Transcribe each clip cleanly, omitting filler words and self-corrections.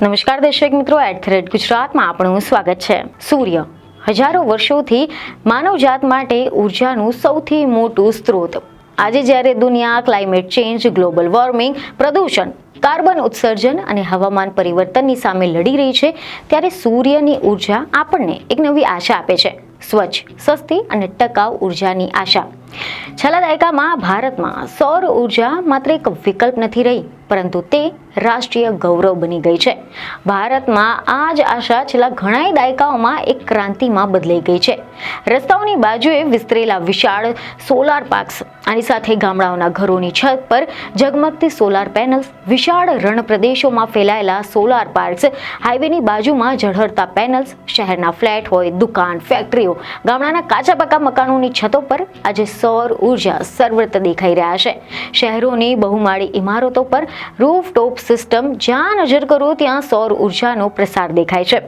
નમસ્કાર દર્શક મિત્રો, @ગુજરાતમાં આપણું સ્વાગત છે. સૂર્ય હજારો વર્ષોથી માનવજાત માટે ઉર્જાનું સૌથી મોટું સ્ત્રોત. આજે જ્યારે દુનિયા ક્લાઇમેટ ચેન્જ, ગ્લોબલ વોર્મિંગ, પ્રદૂષણ, કાર્બન ઉત્સર્જન અને હવામાન પરિવર્તનની સામે લડી રહી છે, ત્યારે સૂર્યની ઉર્જા આપણને એક નવી આશા આપે છે. સ્વચ્છ, સસ્તી અને ટકાઉ ઉર્જાની આશા. છેલ્લા દાયકામાં ભારતમાં સૌર ઉર્જા માત્ર એક વિકલ્પ નથી રહી, પરંતુ તે રાષ્ટ્રીય ગૌરવ બની ગઈ છે. ભારતમાં આ જ આશા છેલ્લા ઘણા દાયકાઓમાં એક ક્રાંતિમાં બદલાઈ ગઈ છે. રસ્તાઓની બાજુએ વિસ્તરેલા વિશાળ સોલાર પાર્ક્સ, આની સાથે ગામડાઓના ઘરોની છત પર ઝગમગતી સોલાર પેનલ્સ, વિશાળ રણ પ્રદેશોમાં ફેલાયેલા સોલાર પાર્ક્સ, હાઈવેની બાજુમાં ઝળહળતા પેનલ્સ, શહેરના ફ્લેટ હોય, દુકાન, ફેક્ટરીઓ, ગામડાના કાચા પાકા મકાનોની છતો પર આજે સૌર ઉર્જા સર્વત્ર દેખાઈ રહ્યા છે. શહેરોની બહુમાળી ઇમારતો પર રૂફટોપ સિસ્ટમ, જ્યાં નજર કરો ત્યાં સૌર ઉર્જાનો પ્રસાર દેખાય છે.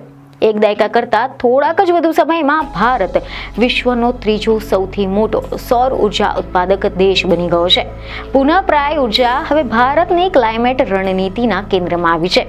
એક દાયકા કરતા થોડાક જ વધુ સમયમાં ભારત વિશ્વનો ત્રીજો સૌથી મોટો સૌર ઉર્જા ઉત્પાદક દેશ બની ગયો છે. પુનઃપ્રાય ઉર્જા હવે ભારતની ક્લાઇમેટ રણનીતિના કેન્દ્રમાં આવી છે.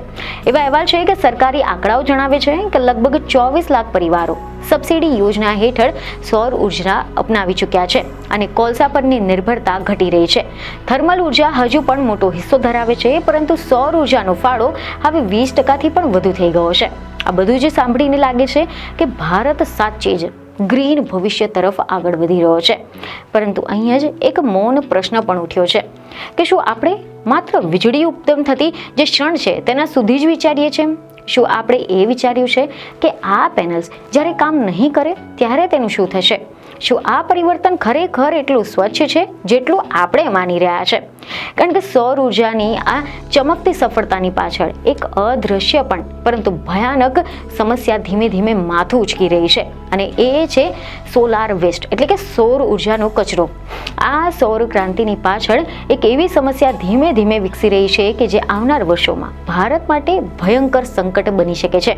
એવા અહેવાલ છે કે સરકારી આંકડાઓ જણાવે છે કે લગભગ 24 લાખ પરિવારો સબસિડી યોજના હેઠળ સૌર ઉર્જા અપનાવી ચૂક્યા છે અને કોલસા પરની નિર્ભરતા ઘટી રહી છે. થર્મલ ઉર્જા હજુ પણ મોટો હિસ્સો ધરાવે છે, પરંતુ સૌર ઉર્જાનો ફાળો હવે 20% પણ વધુ થઈ ગયો છે. આ બધું જ સાંભળીને લાગે છે કે ભારત સાચે જ ગ્રીન ભવિષ્ય તરફ આગળ વધી રહ્યો છે. પરંતુ અહીંયા જ એક મૌન પ્રશ્ન પણ ઉઠ્યો છે કે શું આપણે માત્ર વીજળી ઉત્પન્ન થતી જે ક્ષણ છે તેના સુધી જ વિચારીએ છીએ? શું આપણે એ વિચાર્યું છે કે આ પેનલ્સ જ્યારે કામ નહીં કરે ત્યારે તેનું શું થશે? શું આ પરિવર્તન ખરેખર એટલું સ્વચ્છ છે જેટલું આપણે માની રહ્યા છે? કારણ કે સૌર ઉર્જાની આ ચમકતી સફળતાની પાછળ એક અદ્રશ્ય પણ પરંતુ ભયાનક સમસ્યા ધીમે ધીમે માથું ઉચકી રહી છે, અને એ છે સોલાર વેસ્ટ, એટલે કે સૌર ઉર્જાનો કચરો. આ સૌર ક્રાંતિની પાછળ એક એવી સમસ્યા ધીમે ધીમે વિકસી રહી છે કે જે આવનાર વર્ષોમાં ભારત માટે ભયંકર સંકટ બની શકે છે.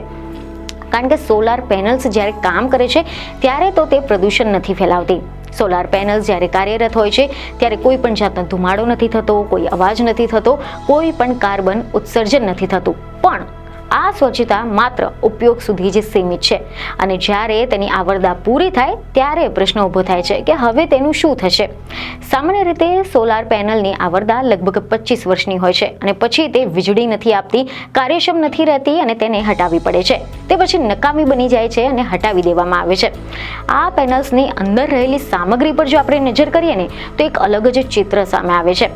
કારણ કે સોલાર પેનલ્સ જ્યારે કામ કરે છે ત્યારે તો તે પ્રદૂષણ નથી ફેલાવતી. સોલાર પેનલ્સ જ્યારે કાર્યરત હોય છે ત્યારે કોઈ પણ જાતનો ધુમાડો નથી થતો, કોઈ અવાજ નથી થતો, કોઈ પણ કાર્બન ઉત્સર્જન નથી થતું. પણ આ સ્વચ્છતા માત્ર ઉપયોગ સુધી જ સીમિત છે, અને જ્યારે તેની આવરદા પૂરી થાય ત્યારે પ્રશ્ન ઊભો થાય છે કે હવે તેનું શું થશે? સામાન્ય રીતે સોલાર પેનલની આવરદા લગભગ 25 વર્ષની હોય છે, અને પછી તે વીજળી નથી આપતી, કાર્યક્ષમ નથી રહેતી અને તેને હટાવવી પડે છે. તે પછી નકામી બની જાય છે અને હટાવી દેવામાં આવે છે. આ પેનલ્સની અંદર રહેલી સામગ્રી પર જો આપણે નજર કરીએ ને તો એક અલગ જ ચિત્ર સામે આવે છે.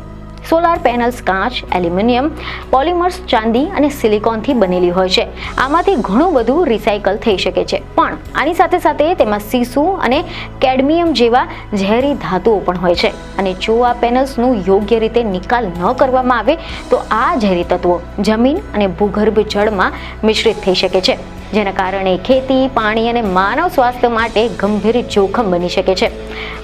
સોલાર પેનલ્સ કાચ, એલ્યુમિનિયમ, પોલિમર્સ, ચાંદી અને સિલિકોનથી બનેલી હોય છે. આમાંથી ઘણું બધું રિસાયકલ થઈ શકે છે, પણ આની સાથે સાથે તેમાં સીસુ અને કેડમિયમ જેવા ઝેરી ધાતુઓ પણ હોય છે. અને જો આ પેનલ્સનું યોગ્ય રીતે નિકાલ ન કરવામાં આવે તો આ ઝેરી તત્વો જમીન અને ભૂગર્ભ જળમાં મિશ્રિત થઈ શકે છે, જેના કારણે ખેતી, પાણી અને માનવ સ્વાસ્થ્ય માટે ગંભીર જોખમ બની શકે છે.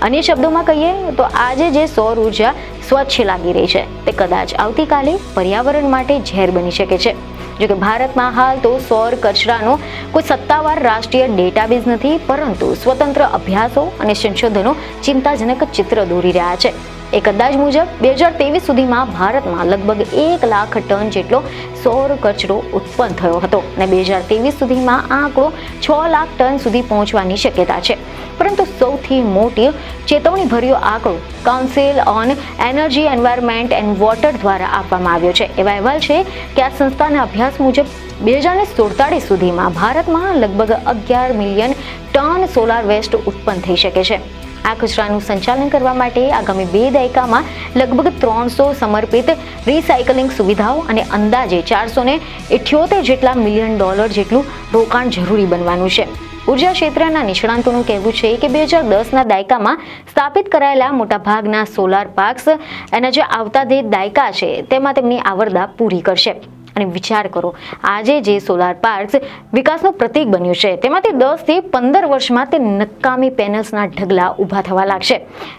અન્ય શબ્દોમાં કહીએ તો આજે જે સૌર ઉર્જા સ્વચ્છ લાગી રહી છે તે કદાચ આવતીકાલે પર્યાવરણ માટે ઝેર બની શકે છે. જો કે ભારતમાં હાલ તો સૌર કચરાનો કોઈ સત્તાવાર રાષ્ટ્રીય ડેટાબેઝ નથી, પરંતુ સ્વતંત્ર અભ્યાસો અને સંશોધનો ચિંતાજનક ચિત્ર દોરી રહ્યા છે. એક અંદાજ મુજબ 2023 સુધીમાં ભારતમાં લગભગ 1 લાખ ટન જેટલો સૌર કચરો ઉત્પન્ન થયો હતો, અને 2023 સુધીમાં આ આંકડો 6 લાખ ટન સુધી પહોંચવાની શક્યતા છે. પરંતુ સૌથી મોટી ચેતવણીભર્યો આંકડો council on energy, environment and water દ્વારા આપવામાં આવ્યો છે. એવા અહેવાલ છે કે આ સંસ્થાના અભ્યાસ મુજબ 2047 સુધીમાં ભારતમાં લગભગ 11 મિલિયન ટન સોલાર વેસ્ટ ઉત્પન્ન થઈ શકે છે. આ કચરાનું સંચાલન કરવા માટે આગામી 2 દાયકામાં લગભગ 300 સમર્પિત રિસાયકલિંગ સુવિધાઓ અને અંદાજે $478 જેટલા મિલિયન જેટલું રોકાણ જરૂરી બનવાનું છે. ઉર્જા ક્ષેત્રના નિષ્ણાંતોનું કહેવું છે કે 2010ના દાયકામાં સ્થાપિત કરાયેલા મોટાભાગના સોલાર પાર્ક્સ એના જે આવતા જે દાયકા છે તેમાં તેમની આવરદા પૂરી કરશે. અને વિચાર કરો, આજે જે સોલાર પાર્ક્સ વિકાસનું પ્રતીક બન્યું છે તેમાંથી 10 થી 15 વર્ષમાં તે નકામી પેનલ્સના ઢગલા ઊભા થવા લાગશે.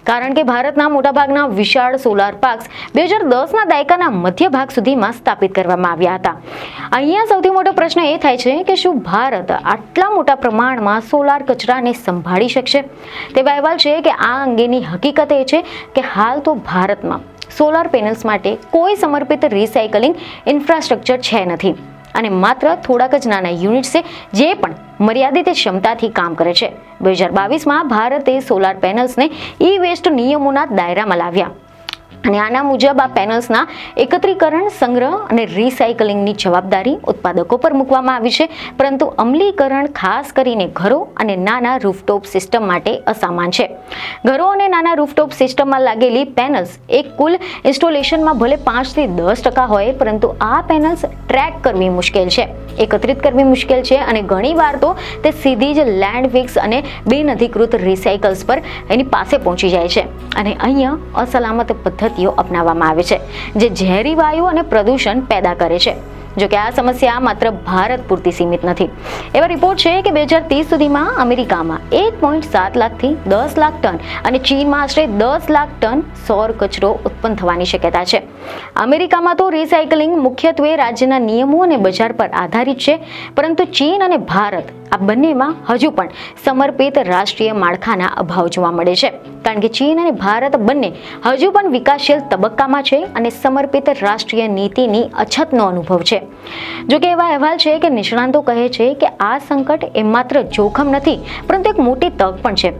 કારણ કે ભારતના મોટાભાગના વિશાળ સોલાર પાર્ક્સ 2010ના દાયકાના મધ્ય ભાગ સુધીમાં સ્થાપિત કરવામાં આવ્યા હતા. અહીંયા સૌથી મોટો પ્રશ્ન એ થાય છે કે શું ભારત આટલા મોટા પ્રમાણમાં સોલાર કચરાને સંભાળી શકશે? તેવા અહેવાલ છે કે આ અંગેની હકીકત એ છે કે હાલ તો ભારતમાં સોલાર પેનલ્સ માટે કોઈ સમર્પિત રિસાયકલિંગ ઇન્ફ્રાસ્ટ્રક્ચર છે નથી અને માત્ર થોડાક જ નાના યુનિટ્સ છે જે પણ મર્યાદિત ક્ષમતાથી કામ કરે છે. 2022માં ભારતે સોલાર પેનલ્સને ઈ વેસ્ટ નિયમોના દાયરામાં લાવ્યા અને આના મુજબ આ પેનલ્સના એકત્રીકરણ, સંગ્રહ અને રિસાયકલિંગની જવાબદારી ઉત્પાદકો પર મૂકવામાં આવી છે, પરંતુ અમલીકરણ ખાસ કરીને ઘરો અને નાના રૂફટોપ સિસ્ટમ માટે અસામાન છે. ઘરો અને નાના રૂફટોપ સિસ્ટમમાં લાગેલી પેનલ્સ એક કુલ ઇન્સ્ટોલેશનમાં ભલે 5 થી 10% હોય, પરંતુ આ પેનલ્સ ટ્રેક કરવી મુશ્કેલ છે, એકત્રિત કરવી મુશ્કેલ છે અને ઘણીવાર તો તે સીધી જ લેન્ડ ફિક્સ અને બિનઅધિકૃત રિસાયકલ્સ પર એની પાસે પહોંચી જાય છે અને અહીંયા અસલામત પદ્ધતિઓ અપનાવવામાં આવે છે જે ઝેરી વાયુ અને પ્રદૂષણ પેદા કરે છે. જો કે આ સમસ્યા માત્ર ભારત પૂરતી સીમિત નથી. એવા રિપોર્ટ છે કે 2030 સુધીમાં અમેરિકામાં 1.7 લાખથી 10 લાખ ટન અને ચીનમાં આશરે 10 લાખ ટન સૌર કચરો ઉત્પન્ન થવાની શક્યતા છે. અમેરિકામાં તો રિસાયકલિંગ મુખ્યત્વે રાજ્યના નિયમો અને બજાર પર આધારિત છે, પરંતુ ચીન અને ભારત આ બંનેમાં હજુ પણ સમર્પિત રાષ્ટ્રીય માળખાના અભાવ જોવા મળે છે, કારણ કે ચીન અને ભારત બંને હજુ પણ વિકાસશીલ તબક્કામાં છે અને સમર્પિત રાષ્ટ્રીય નીતિની અછતનો અનુભવ છે. જો કે એવા અહેવાલ છે કે નિષ્ણાંતો કહે છે કે આ સંકટ એ માત્ર જોખમ નથી, પરંતુ એક મોટી તક પણ છે.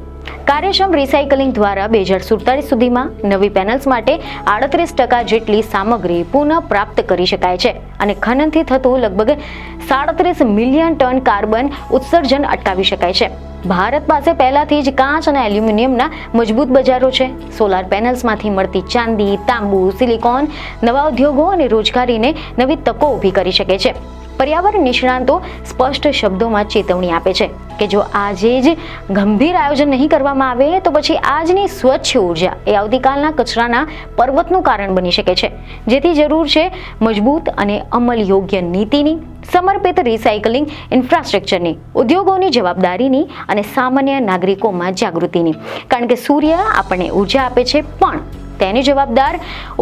કાર્યક્ષમ રિસાયકલિંગ દ્વારા 2047 સુધીમાં નવી પેનલ્સ માટે 38% જેટલી સામગ્રી પુનઃ પ્રાપ્ત કરી શકાય છે અને ખનનથી થતું લગભગ 37 મિલિયન ટન કાર્બન ઉત્સર્જન અટકાવી શકાય છે. ભારત પાસે પહેલાથી જ કાચ અને એલ્યુમિનિયમના મજબૂત બજારો છે. સોલાર પેનલ્સમાંથી મળતી ચાંદી, તાંબુ, સિલિકોન નવા ઉદ્યોગો અને રોજગારીને નવી તકો ઊભી કરી શકે છે. પર્યાવરણ નિષ્ણાંતો સ્પષ્ટ શબ્દોમાં ચેતવણી આપે છે કે જો આજે જ ગંભીર આયોજન નહીં કરવામાં આવે તો પછી આજની સ્વચ્છ ઉર્જા એ આવતીકાલના કચરાના પર્વતનું કારણ બની શકે છે. જેથી જરૂર છે મજબૂત અને અમલ યોગ્ય નીતિની, સમર્પિત રિસાયકલિંગ ઇન્ફ્રાસ્ટ્રક્ચરની, ઉદ્યોગોની જવાબદારીની અને સામાન્ય નાગરિકોમાં જાગૃતિની, કારણ કે સૂર્ય આપણને ઉર્જા આપે છે, પણ તેની જવાબદાર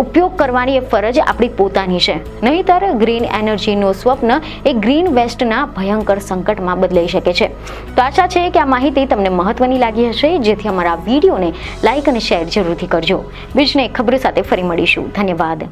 ઉપયોગ કરવાની ફરજ આપણી પોતાની છે. નહીંતર ગ્રીન એનર્જીનું સ્વપ્ન એ ગ્રીન વેસ્ટના ભયંકર સંકટમાં બદલાઈ શકે છે. તો આશા છે કે આ માહિતી તમને મહત્વની લાગી હશે, જેથી અમારા વિડીયોને લાઇક અને શેર જરૂરથી કરજો. બીજને ખબર સાથે ફરી મળીશું. ધન્યવાદ.